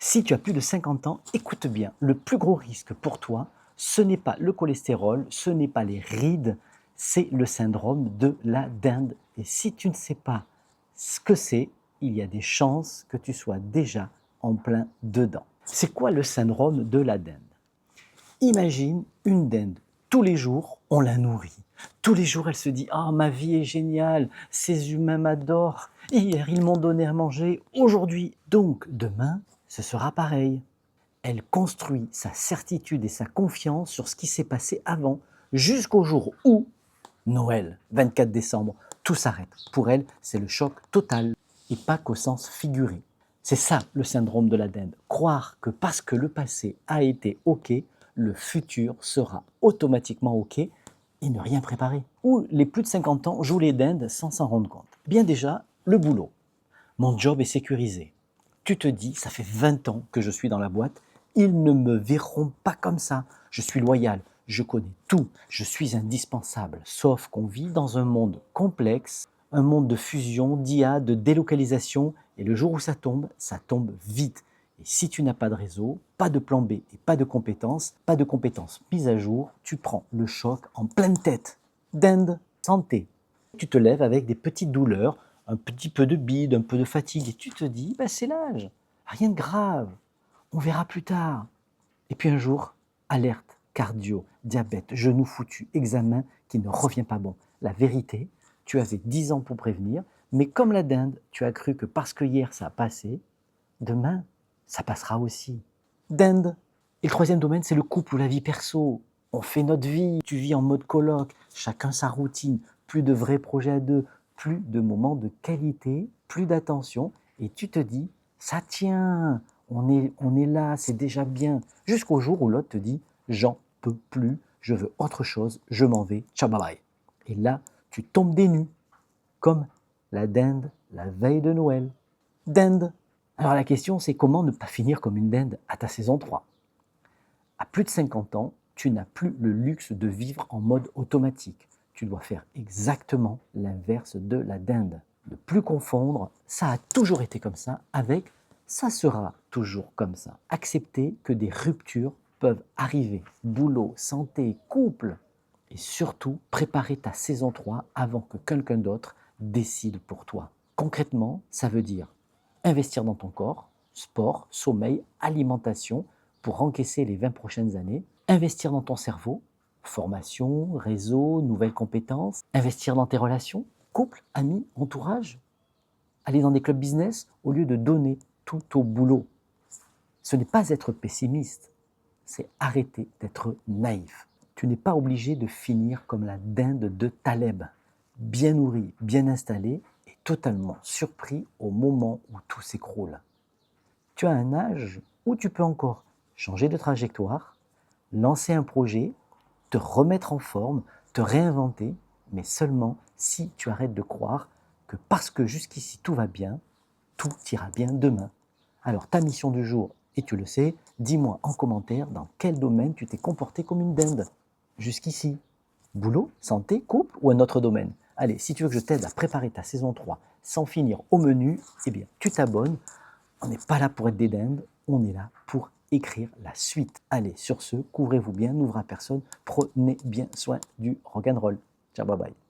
Si tu as plus de 50 ans, écoute bien, le plus gros risque pour toi, ce n'est pas le cholestérol, ce n'est pas les rides, c'est le syndrome de la dinde. Et si tu ne sais pas ce que c'est, il y a des chances que tu sois déjà en plein dedans. C'est quoi le syndrome de la dinde? Imagine une dinde. Tous les jours, on la nourrit. Tous les jours, elle se dit « Ah, ma vie est géniale, ces humains m'adorent. Hier, ils m'ont donné à manger. Aujourd'hui, donc demain, ce sera pareil. » Elle construit sa certitude et sa confiance sur ce qui s'est passé avant, jusqu'au jour où, Noël, 24 décembre, tout s'arrête. Pour elle, c'est le choc total, et pas qu'au sens figuré. C'est ça le syndrome de la dinde. Croire que parce que le passé a été OK, le futur sera automatiquement OK et ne rien préparer. Ou les plus de 50 ans jouent les dindes sans s'en rendre compte. Bien déjà, le boulot. Mon job est sécurisé. Tu te dis, ça fait 20 ans que je suis dans la boîte, ils ne me verront pas comme ça. Je suis loyal, je connais tout, je suis indispensable. Sauf qu'on vit dans un monde complexe, un monde de fusion, d'IA, de délocalisation, et le jour où ça tombe vite. Et si tu n'as pas de réseau, pas de plan B et pas de compétences mises à jour, tu prends le choc en pleine tête. Dinde, santé. Tu te lèves avec des petites douleurs, un petit peu de bide, un peu de fatigue, et tu te dis, bah, c'est l'âge, rien de grave, on verra plus tard. Et puis un jour, alerte, cardio, diabète, genou foutu, examen qui ne revient pas bon. La vérité, tu avais 10 ans pour prévenir, mais comme la dinde, tu as cru que parce que hier ça a passé, demain, ça passera aussi. Dinde. Et le troisième domaine, c'est le couple ou la vie perso. On fait notre vie, tu vis en mode coloc, chacun sa routine, plus de vrais projets à deux, plus de moments de qualité, plus d'attention, et tu te dis, ça tient, on est là, c'est déjà bien. Jusqu'au jour où l'autre te dit, j'en peux plus, je veux autre chose, je m'en vais, ciao bye bye. Et là, tu tombes des nues, comme la dinde la veille de Noël. Dinde. Alors la question, c'est comment ne pas finir comme une dinde à ta saison 3. À plus de 50 ans, tu n'as plus le luxe de vivre en mode automatique. Tu dois faire exactement l'inverse de la dinde. Ne plus confondre, ça a toujours été comme ça, avec ça sera toujours comme ça. Accepter que des ruptures peuvent arriver. Boulot, santé, couple. Et surtout, préparer ta saison 3 avant que quelqu'un d'autre décide pour toi. Concrètement, ça veut dire investir dans ton corps, sport, sommeil, alimentation, pour encaisser les 20 prochaines années, investir dans ton cerveau, formation, réseau, nouvelles compétences, investir dans tes relations, couple, amis, entourage, aller dans des clubs business au lieu de donner tout au boulot. Ce n'est pas être pessimiste, c'est arrêter d'être naïf. Tu n'es pas obligé de finir comme la dinde de Taleb, bien nourri, bien installé et totalement surpris au moment où tout s'écroule. Tu as un âge où tu peux encore changer de trajectoire, lancer un projet, te remettre en forme, te réinventer, mais seulement si tu arrêtes de croire que parce que jusqu'ici tout va bien, tout ira bien demain. Alors ta mission du jour, et tu le sais, dis-moi en commentaire dans quel domaine tu t'es comporté comme une dinde jusqu'ici. Boulot, santé, couple ou un autre domaine? Allez, si tu veux que je t'aide à préparer ta saison 3 sans finir au menu, eh bien tu t'abonnes. On n'est pas là pour être des dindes, on est là pour écrire la suite. Allez, sur ce, couvrez-vous bien, n'ouvrez à personne, prenez bien soin du rock'n'roll. Ciao, bye bye.